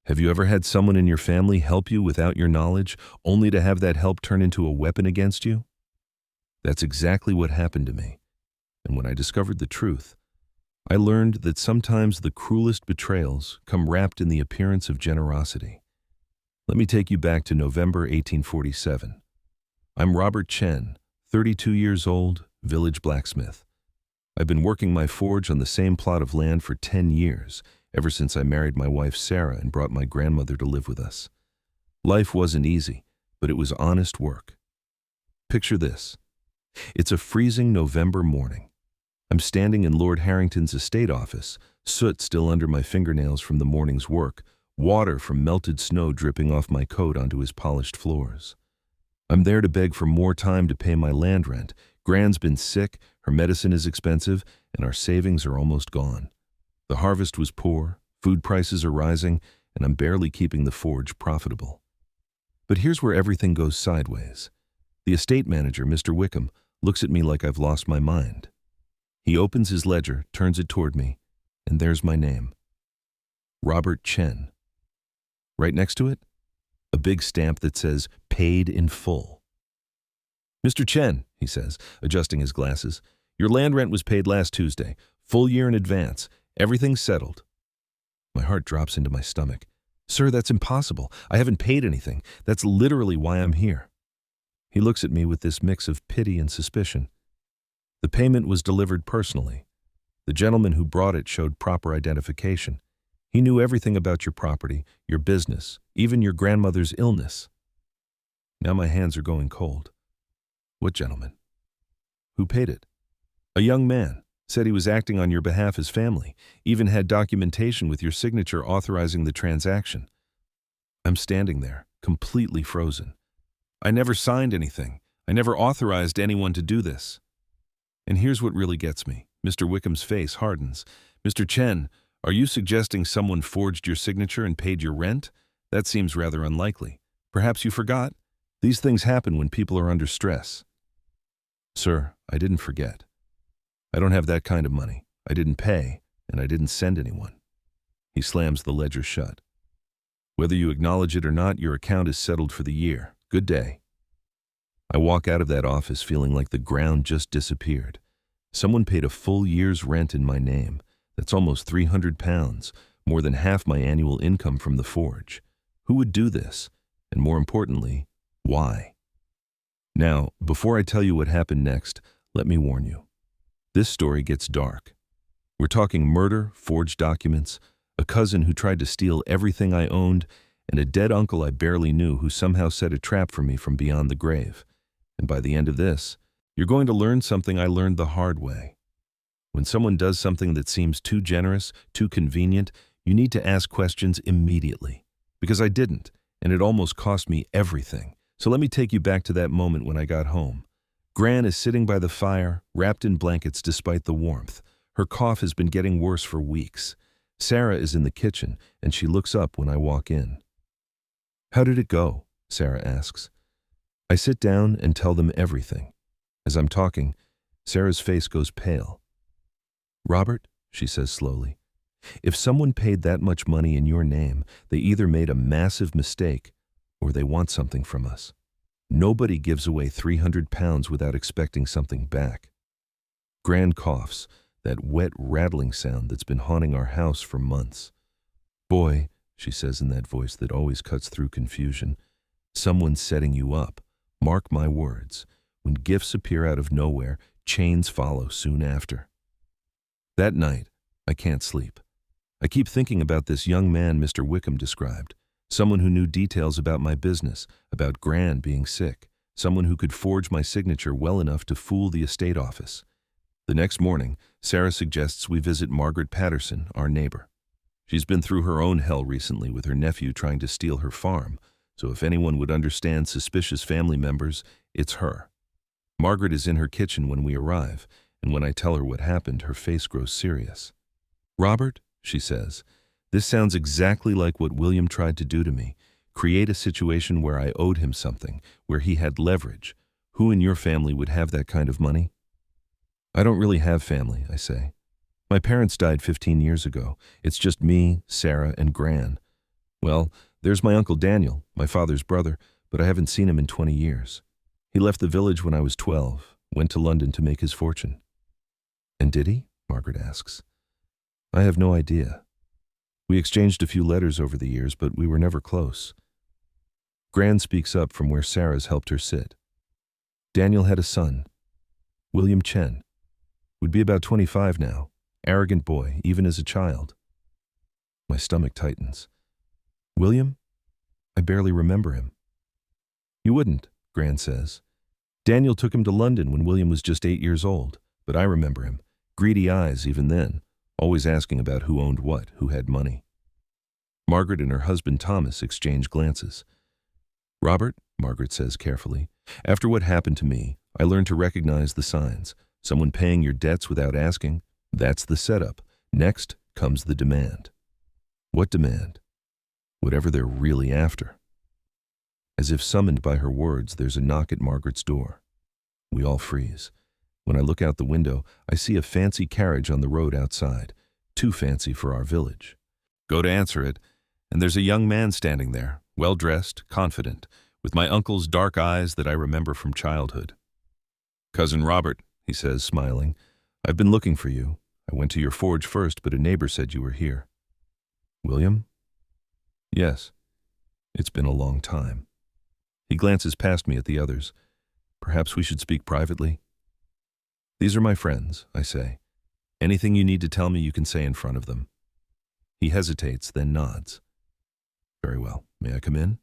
Have you ever had someone in your family help you without your knowledge, only to have that help turn into a weapon against you? That's exactly what happened to me. And when I discovered the truth, I learned that sometimes the cruelest betrayals come wrapped in the appearance of generosity. Let me take you back to November 1847. I'm Robert Chen, 32 years old, village blacksmith. I've been working my forge on the same plot of land for 10 years, ever since I married my wife Sarah and brought my grandmother to live with us. Life wasn't easy, but it was honest work. Picture this. It's a freezing November morning. I'm standing in Lord Harrington's estate office, soot still under my fingernails from the morning's work, water from melted snow dripping off my coat onto his polished floors. I'm there to beg for more time to pay my land rent. Gran's been sick, her medicine is expensive, and our savings are almost gone. The harvest was poor, food prices are rising, and I'm barely keeping the forge profitable. But here's where everything goes sideways. The estate manager, Mr. Wickham, looks at me like I've lost my mind. He opens his ledger, turns it toward me, and there's my name. Robert Chen. Right next to it, a big stamp that says, "Paid in full." "Mr. Chen," he says, adjusting his glasses, "your land rent was paid last Tuesday, full year in advance. Everything's settled." My heart drops into my stomach. "Sir, that's impossible. I haven't paid anything. That's literally why I'm here." He looks at me with this mix of pity and suspicion. "The payment was delivered personally. The gentleman who brought it showed proper identification. He knew everything about your property, your business, even your grandmother's illness." Now my hands are going cold. "What gentleman? Who paid it?" "A young man. Said he was acting on your behalf as family, even had documentation with your signature authorizing the transaction." I'm standing there, completely frozen. I never signed anything. I never authorized anyone to do this. And here's what really gets me. Mr. Wickham's face hardens. "Mr. Chen, are you suggesting someone forged your signature and paid your rent? That seems rather unlikely. Perhaps you forgot? These things happen when people are under stress." "Sir, I didn't forget. I don't have that kind of money. I didn't pay, and I didn't send anyone." He slams the ledger shut. "Whether you acknowledge it or not, your account is settled for the year. Good day." I walk out of that office feeling like the ground just disappeared. Someone paid a full year's rent in my name. That's almost £300, more than half my annual income from the forge. Who would do this? And more importantly, why? Now, before I tell you what happened next, let me warn you. This story gets dark. We're talking murder, forged documents, a cousin who tried to steal everything I owned, and a dead uncle I barely knew who somehow set a trap for me from beyond the grave. And by the end of this, you're going to learn something I learned the hard way. When someone does something that seems too generous, too convenient, you need to ask questions immediately. Because I didn't, and it almost cost me everything. So let me take you back to that moment when I got home. Gran is sitting by the fire, wrapped in blankets despite the warmth. Her cough has been getting worse for weeks. Sarah is in the kitchen, and she looks up when I walk in. "How did it go?" Sarah asks. I sit down and tell them everything. As I'm talking, Sarah's face goes pale. "Robert," she says slowly, "if someone paid that much money in your name, they either made a massive mistake or they want something from us. Nobody gives away £300 without expecting something back." Gran coughs, that wet rattling sound that's been haunting our house for months. "Boy," she says in that voice that always cuts through confusion, "someone's setting you up. Mark my words. When gifts appear out of nowhere, chains follow soon after." That night, I can't sleep. I keep thinking about this young man Mr. Wickham described. Someone who knew details about my business, about Gran being sick, someone who could forge my signature well enough to fool the estate office. The next morning, Sarah suggests we visit Margaret Patterson, our neighbor. She's been through her own hell recently with her nephew trying to steal her farm, so if anyone would understand suspicious family members, it's her. Margaret is in her kitchen when we arrive, and when I tell her what happened, her face grows serious. "Robert," she says, "this sounds exactly like what William tried to do to me, create a situation where I owed him something, where he had leverage. Who in your family would have that kind of money?" "I don't really have family," I say. "My parents died 15 years ago. It's just me, Sarah, and Gran. Well, there's my Uncle Daniel, my father's brother, but I haven't seen him in 20 years. He left the village when I was 12, went to London to make his fortune. And did he? Margaret asks. I have no idea. We exchanged a few letters over the years, but we were never close. Gran speaks up from where Sarah's helped her sit. Daniel had a son, William Chen. Would be about 25 now, arrogant boy, even as a child. My stomach tightens. William? I barely remember him. You wouldn't, Gran says. Daniel took him to London when William was just 8 years old, but I remember him. Greedy eyes even then, always asking about who owned what, who had money. Margaret and her husband Thomas exchange glances. Robert, Margaret says carefully, after what happened to me, I learned to recognize the signs. Someone paying your debts without asking, that's the setup. Next comes the demand. What demand? Whatever they're really after. As if summoned by her words, there's a knock at Margaret's door. We all freeze. When I look out the window, I see a fancy carriage on the road outside, too fancy for our village. Go to answer it, and there's a young man standing there, well-dressed, confident, with my uncle's dark eyes that I remember from childhood. Cousin Robert, he says, smiling, I've been looking for you. I went to your forge first, but a neighbor said you were here. William? Yes. It's been a long time. He glances past me at the others. Perhaps we should speak privately. These are my friends, I say. Anything you need to tell me you can say in front of them. He hesitates, then nods. Very well. May I come in?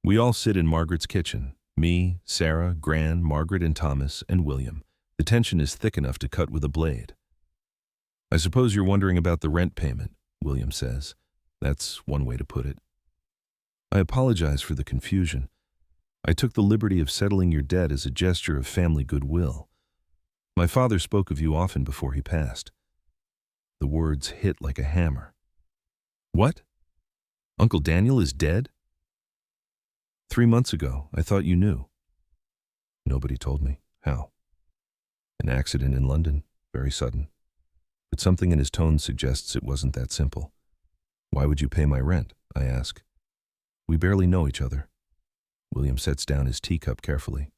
We all sit in Margaret's kitchen. Me, Sarah, Gran, Margaret and Thomas, and William. The tension is thick enough to cut with a blade. I suppose you're wondering about the rent payment, William says. That's one way to put it. I apologize for the confusion. I took the liberty of settling your debt as a gesture of family goodwill. My father spoke of you often before he passed. The words hit like a hammer. What? Uncle Daniel is dead? 3 months ago, I thought you knew. Nobody told me. How? An accident in London, very sudden. But something in his tone suggests it wasn't that simple. Why would you pay my rent? I ask. We barely know each other. William sets down his teacup carefully.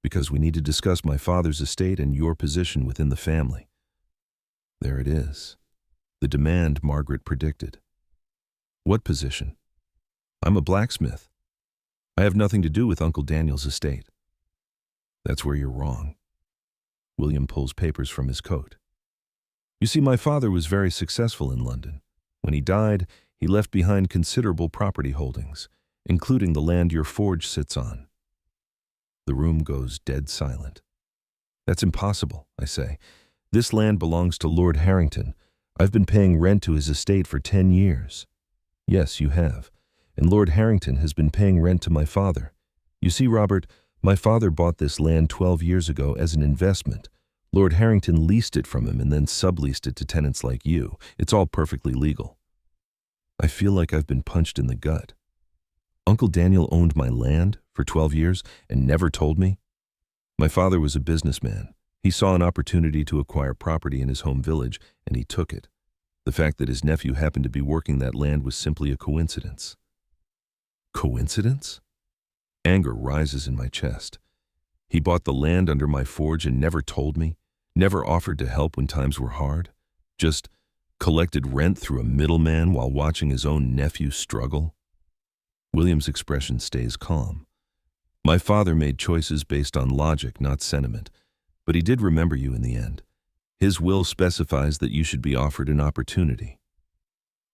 Because we need to discuss my father's estate and your position within the family. There it is. The demand Margaret predicted. What position? I'm a blacksmith. I have nothing to do with Uncle Daniel's estate. That's where you're wrong. William pulls papers from his coat. You see, my father was very successful in London. When he died, he left behind considerable property holdings, including the land your forge sits on. The room goes dead silent. That's impossible, I say. This land belongs to Lord Harrington. I've been paying rent to his estate for 10 years. Yes, you have. And Lord Harrington has been paying rent to my father. You see, Robert, my father bought this land 12 years ago as an investment. Lord Harrington leased it from him and then subleased it to tenants like you. It's all perfectly legal. I feel like I've been punched in the gut. Uncle Daniel owned my land for 12 years and never told me? My father was a businessman. He saw an opportunity to acquire property in his home village, and he took it. The fact that his nephew happened to be working that land was simply a coincidence. Coincidence? Anger rises in my chest. He bought the land under my forge and never told me, never offered to help when times were hard, just collected rent through a middleman while watching his own nephew struggle. William's expression stays calm. My father made choices based on logic, not sentiment, but he did remember you in the end. His will specifies that you should be offered an opportunity.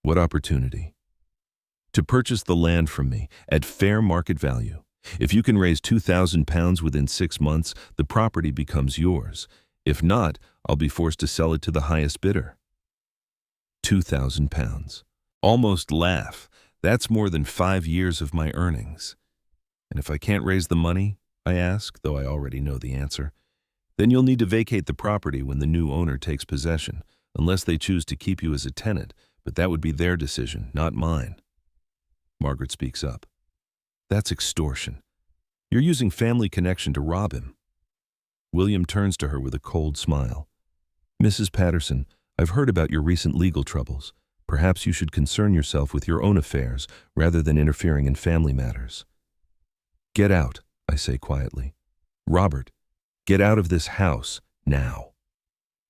What opportunity? To purchase the land from me at fair market value. If you can raise £2,000 within 6 months, the property becomes yours. If not, I'll be forced to sell it to the highest bidder. £2,000. Almost laugh. That's more than 5 years of my earnings. And if I can't raise the money, I ask, though I already know the answer, then you'll need to vacate the property when the new owner takes possession, unless they choose to keep you as a tenant, but that would be their decision, not mine. Margaret speaks up. That's extortion. You're using family connection to rob him. William turns to her with a cold smile. Mrs. Patterson, I've heard about your recent legal troubles. Perhaps you should concern yourself with your own affairs rather than interfering in family matters. Get out, I say quietly. Robert, get out of this house, now.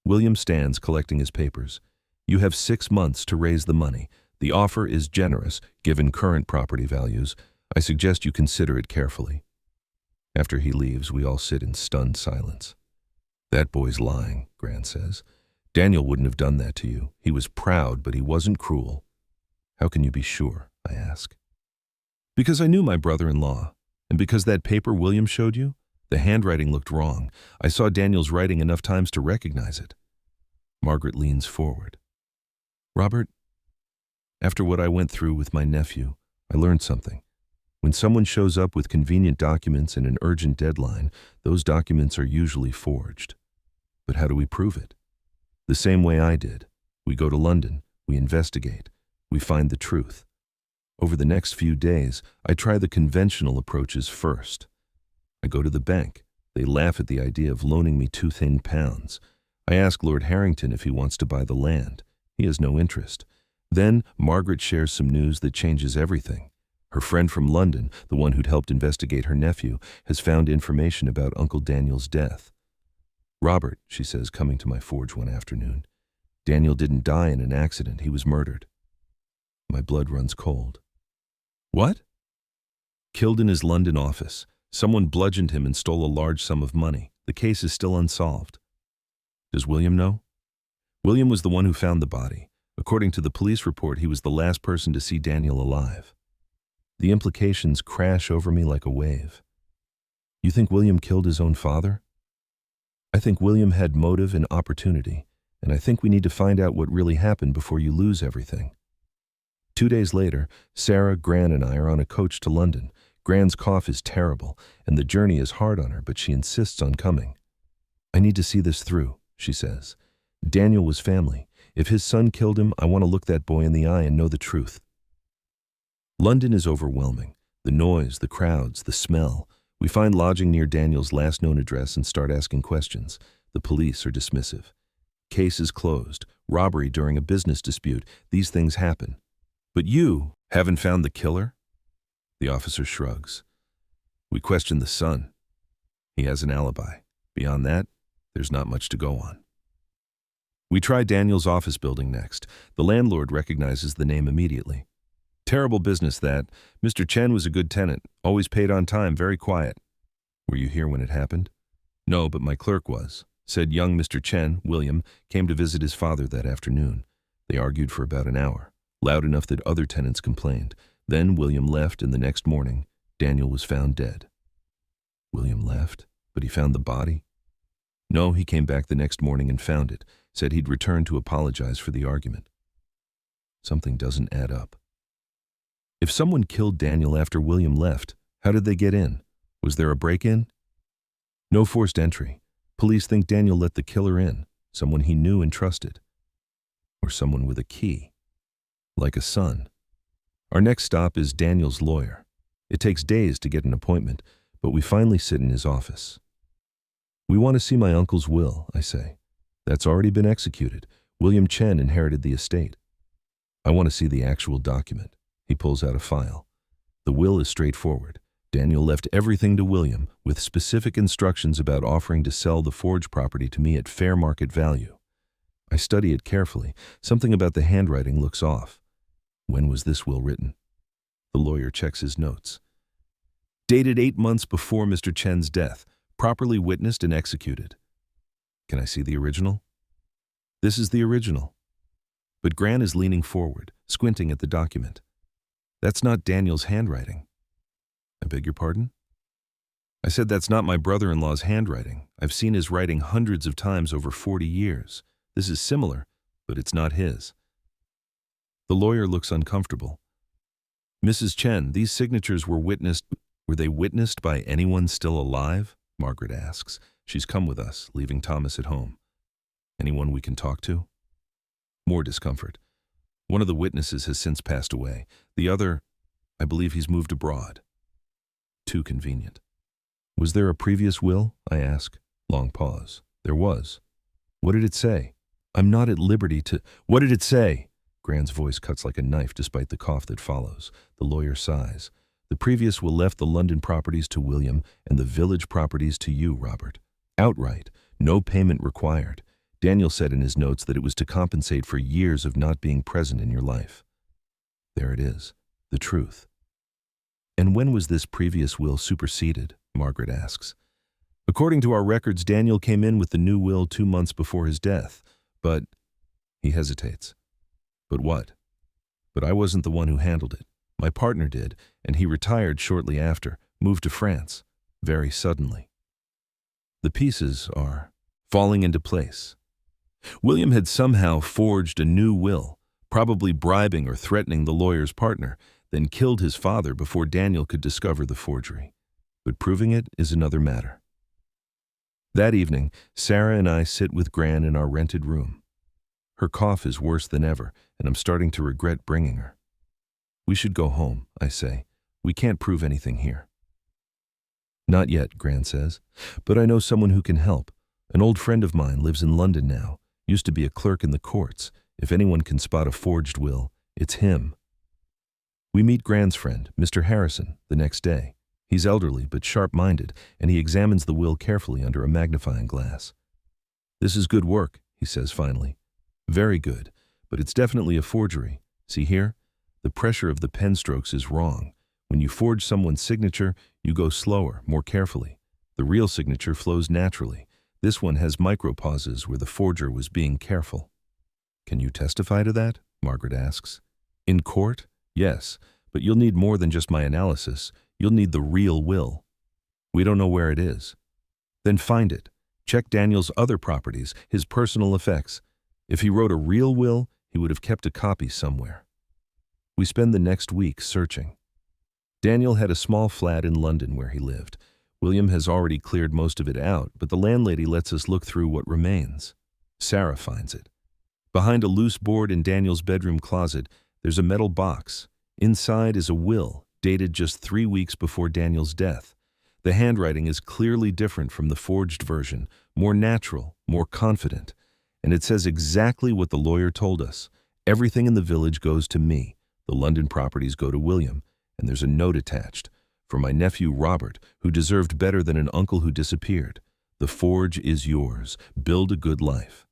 William stands collecting his papers. You have 6 months to raise the money. The offer is generous, given current property values. I suggest you consider it carefully. After he leaves, we all sit in stunned silence. That boy's lying, Gran says. Daniel wouldn't have done that to you. He was proud, but he wasn't cruel. How can you be sure? I ask. Because I knew my brother-in-law, and because that paper William showed you, the handwriting looked wrong. I saw Daniel's writing enough times to recognize it. Margaret leans forward. Robert, after what I went through with my nephew, I learned something. When someone shows up with convenient documents and an urgent deadline, those documents are usually forged. But how do we prove it? The same way I did. We go to London, we investigate, we find the truth. Over the next few days, I try the conventional approaches first. I go to the bank. They laugh at the idea of loaning me 2 thin pounds. I ask Lord Harrington if he wants to buy the land. He has no interest. Then Margaret shares some news that changes everything. Her friend from London, the one who'd helped investigate her nephew, has found information about Uncle Daniel's death. Robert, she says, coming to my forge one afternoon, Daniel didn't die in an accident. He was murdered. My blood runs cold. What? Killed in his London office. Someone bludgeoned him and stole a large sum of money. The case is still unsolved. Does William know? William was the one who found the body. According to the police report, he was the last person to see Daniel alive. The implications crash over me like a wave. You think William killed his own father? I think William had motive and opportunity, and I think we need to find out what really happened before you lose everything. 2 days later, Sarah, Gran, and I are on a coach to London. Gran's cough is terrible, and the journey is hard on her, but she insists on coming. I need to see this through, she says. Daniel was family. If his son killed him, I want to look that boy in the eye and know the truth. London is overwhelming. The noise, the crowds, the smell. We find lodging near Daniel's last known address and start asking questions. The police are dismissive. Case is closed. Robbery during a business dispute. These things happen. But you haven't found the killer? The officer shrugs. We question the son. He has an alibi. Beyond that, there's not much to go on. We try Daniel's office building next. The landlord recognizes the name immediately. Terrible business that. Mr. Chen was a good tenant, always paid on time, very quiet. Were you here when it happened? No, but my clerk was. Said young Mr. Chen, William, came to visit his father that afternoon. They argued for about an hour, loud enough that other tenants complained. Then William left, and the next morning, Daniel was found dead. William left, but he found the body? No, he came back the next morning and found it, said he'd return to apologize for the argument. Something doesn't add up. If someone killed Daniel after William left, how did they get in? Was there a break-in? No forced entry. Police think Daniel let the killer in, someone he knew and trusted. Or someone with a key, like a son. Our next stop is Daniel's lawyer. It takes days to get an appointment, but we finally sit in his office. We want to see my uncle's will, I say. That's already been executed. William Chen inherited the estate. I want to see the actual document. He pulls out a file. The will is straightforward. Daniel left everything to William, with specific instructions about offering to sell the forge property to me at fair market value. I study it carefully. Something about the handwriting looks off. When was this will written? The lawyer checks his notes. Dated 8 months before Mr. Chen's death, properly witnessed and executed. Can I see the original? This is the original. But Gran is leaning forward, squinting at the document. That's not Daniel's handwriting. I beg your pardon? I said that's not my brother-in-law's handwriting. I've seen his writing hundreds of times over 40 years. This is similar, but it's not his. The lawyer looks uncomfortable. Mrs. Chen, these signatures were they witnessed by anyone still alive? Margaret asks. She's come with us, leaving Thomas at home. Anyone we can talk to? More discomfort. One of the witnesses has since passed away. The other, I believe he's moved abroad. Too convenient. Was there a previous will? I ask. Long pause. There was. What did it say? I'm not at liberty to... What did it say? Gran's voice cuts like a knife despite the cough that follows. The lawyer sighs. The previous will left the London properties to William and the village properties to you, Robert. Outright, no payment required. Daniel said in his notes that it was to compensate for years of not being present in your life. There it is, the truth. And when was this previous will superseded? Margaret asks. According to our records, Daniel came in with the new will 2 months before his death, but he hesitates. But what? But I wasn't the one who handled it. My partner did, and he retired shortly after, moved to France, very suddenly. The pieces are falling into place. William had somehow forged a new will, probably bribing or threatening the lawyer's partner, then killed his father before Daniel could discover the forgery. But proving it is another matter. That evening, Sarah and I sit with Gran in our rented room. Her cough is worse than ever, and I'm starting to regret bringing her. We should go home, I say. We can't prove anything here. Not yet, Gran says, but I know someone who can help. An old friend of mine lives in London now, used to be a clerk in the courts. If anyone can spot a forged will, it's him. We meet Gran's friend, Mr. Harrison, the next day. He's elderly but sharp-minded, and he examines the will carefully under a magnifying glass. This is good work, he says finally. Very good, but it's definitely a forgery. See here? The pressure of the pen strokes is wrong. When you forge someone's signature, you go slower, more carefully. The real signature flows naturally. This one has micro-pauses where the forger was being careful. Can you testify to that? Margaret asks. In court? Yes, but you'll need more than just my analysis. You'll need the real will. We don't know where it is. Then find it. Check Daniel's other properties, his personal effects. If he wrote a real will, he would have kept a copy somewhere. We spend the next week searching. Daniel had a small flat in London where he lived. William has already cleared most of it out, but the landlady lets us look through what remains. Sarah finds it. Behind a loose board in Daniel's bedroom closet, there's a metal box. Inside is a will, dated just 3 weeks before Daniel's death. The handwriting is clearly different from the forged version, more natural, more confident. And it says exactly what the lawyer told us. Everything in the village goes to me. The London properties go to William. And there's a note attached. For my nephew Robert, who deserved better than an uncle who disappeared. The forge is yours. Build a good life.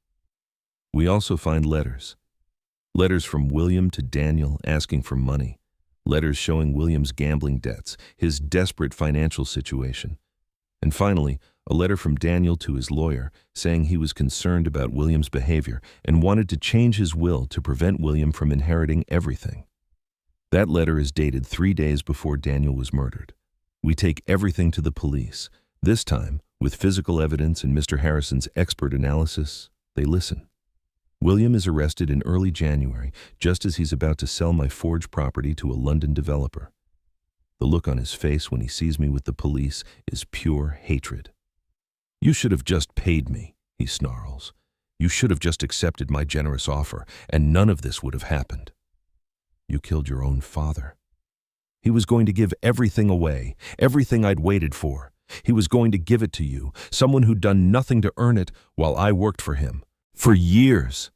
We also find letters. Letters from William to Daniel asking for money. Letters showing William's gambling debts, his desperate financial situation. And finally, a letter from Daniel to his lawyer saying he was concerned about William's behavior and wanted to change his will to prevent William from inheriting everything. That letter is dated 3 days before Daniel was murdered. We take everything to the police. This time, with physical evidence and Mr. Harrison's expert analysis, they listen. William is arrested in early January, just as he's about to sell my forged property to a London developer. The look on his face when he sees me with the police is pure hatred. You should have just paid me, he snarls. You should have just accepted my generous offer, and none of this would have happened. You killed your own father. He was going to give everything away, everything I'd waited for. He was going to give it to you, someone who'd done nothing to earn it while I worked for him. For years.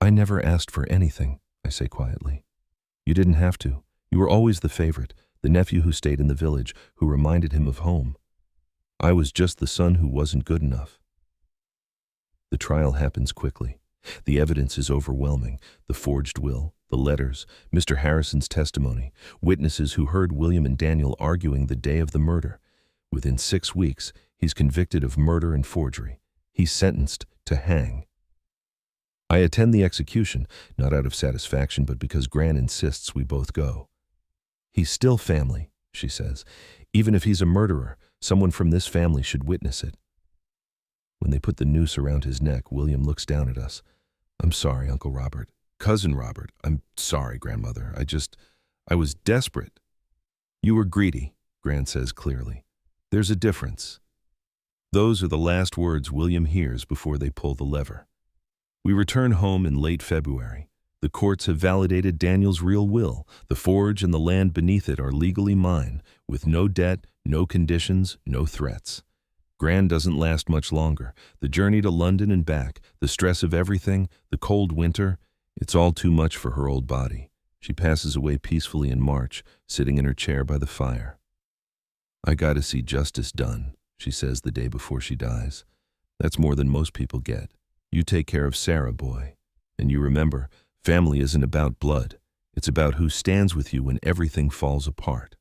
I never asked for anything, I say quietly. You didn't have to. You were always the favorite, the nephew who stayed in the village, who reminded him of home. I was just the son who wasn't good enough. The trial happens quickly. The evidence is overwhelming. The forged will, the letters, Mr. Harrison's testimony, witnesses who heard William and Daniel arguing the day of the murder. Within 6 weeks, he's convicted of murder and forgery. He's sentenced to hang. I attend the execution, not out of satisfaction, but because Gran insists we both go. He's still family, she says. Even if he's a murderer, someone from this family should witness it. When they put the noose around his neck, William looks down at us. I'm sorry, Uncle Robert. Cousin Robert. I'm sorry, Grandmother. I was desperate. You were greedy, Gran says clearly. There's a difference. Those are the last words William hears before they pull the lever. We return home in late February. The courts have validated Daniel's real will. The forge and the land beneath it are legally mine, with no debt, no conditions, no threats. Gran doesn't last much longer. The journey to London and back, the stress of everything, the cold winter, It's all too much for her old body. She passes away peacefully in March, sitting in her chair by the fire. I gotta see justice done, she says the day before she dies. That's more than most people get. You take care of Sarah, boy. And you remember, family isn't about blood. It's about who stands with you when everything falls apart.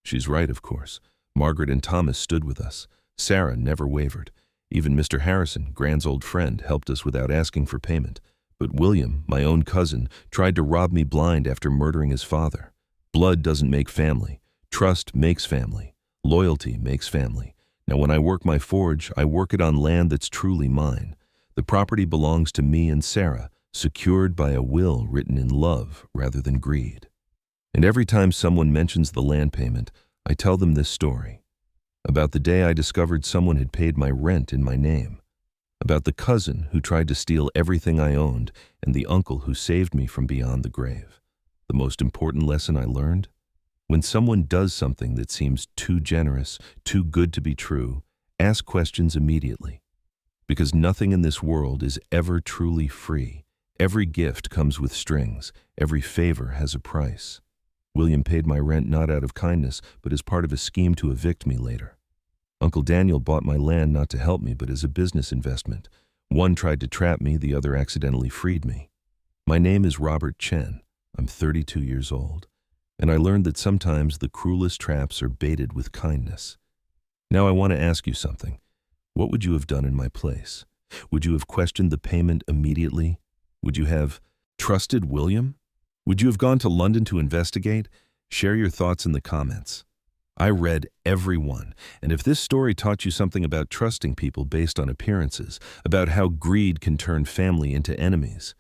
She's right, of course. Margaret and Thomas stood with us. Sarah never wavered. Even Mr. Harrison, Grand's old friend, helped us without asking for payment. But William, my own cousin, tried to rob me blind after murdering his father. Blood doesn't make family. Trust makes family. Loyalty makes family. Now when I work my forge, I work it on land that's truly mine. The property belongs to me and Sarah, secured by a will written in love rather than greed. And every time someone mentions the land payment, I tell them this story. About the day I discovered someone had paid my rent in my name. About the cousin who tried to steal everything I owned and the uncle who saved me from beyond the grave. The most important lesson I learned? When someone does something that seems too generous, too good to be true, ask questions immediately. Because nothing in this world is ever truly free. Every gift comes with strings. Every favor has a price. William paid my rent not out of kindness, but as part of a scheme to evict me later. Uncle Daniel bought my land not to help me, but as a business investment. One tried to trap me, the other accidentally freed me. My name is Robert Chen. I'm 32 years old. And I learned that sometimes the cruelest traps are baited with kindness. Now I want to ask you something. What would you have done in my place? Would you have questioned the payment immediately? Would you have trusted William? Would you have gone to London to investigate? Share your thoughts in the comments. I read every one, and if this story taught you something about trusting people based on appearances, about how greed can turn family into enemies,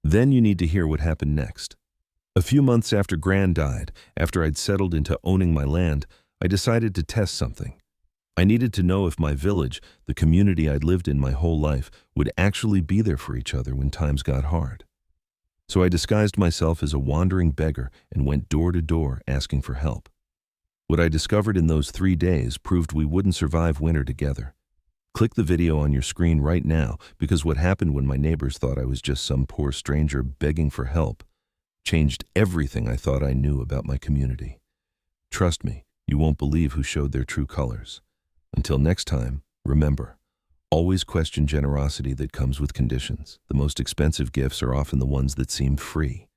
then you need to hear what happened next. A few months after Gran died, after I'd settled into owning my land, I decided to test something. I needed to know if my village, the community I'd lived in my whole life, would actually be there for each other when times got hard. So I disguised myself as a wandering beggar and went door to door asking for help. What I discovered in those 3 days proved we wouldn't survive winter together. Click the video on your screen right now, because what happened when my neighbors thought I was just some poor stranger begging for help changed everything I thought I knew about my community. Trust me, you won't believe who showed their true colors. Until next time, remember, always question generosity that comes with conditions. The most expensive gifts are often the ones that seem free.